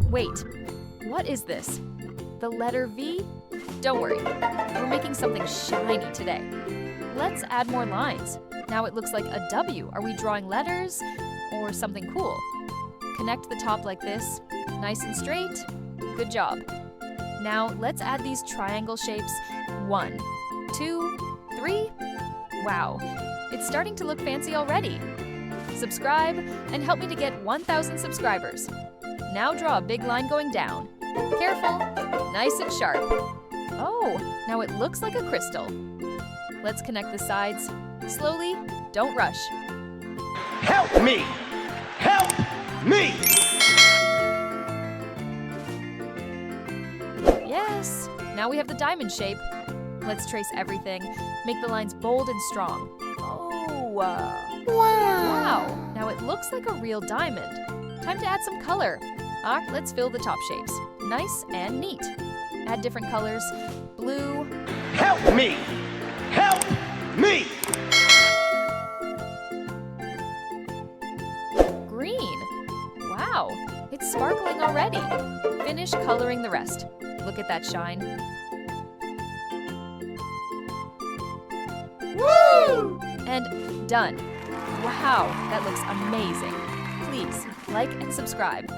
Wait, what is this? The letter V? Don't worry, we're making something shiny today. Let's add more lines. Now it looks like a W. Are we drawing letters or something cool? Connect the top like this, nice and straight. Good job. Now let's add these triangle shapes. 1, 2, 3. Wow, it's starting to look fancy already. Subscribe and help me to get 1,000 subscribers. Now draw a big line going down. Careful, nice and sharp. Oh, now it looks like a crystal. Let's connect the sides. Slowly, don't rush. Help me! Help me! Yes, now we have the diamond shape. Let's trace everything. Make the lines bold and strong. Oh, wow! Now it looks like a real diamond. Time to add some color. Let's fill the top shapes. Nice and neat. Add different colors. Blue. Help me! Help me! Green. Wow, it's sparkling already. Finish coloring the rest. Look at that shine. Woo! And done. Wow, that looks amazing. Please like and subscribe.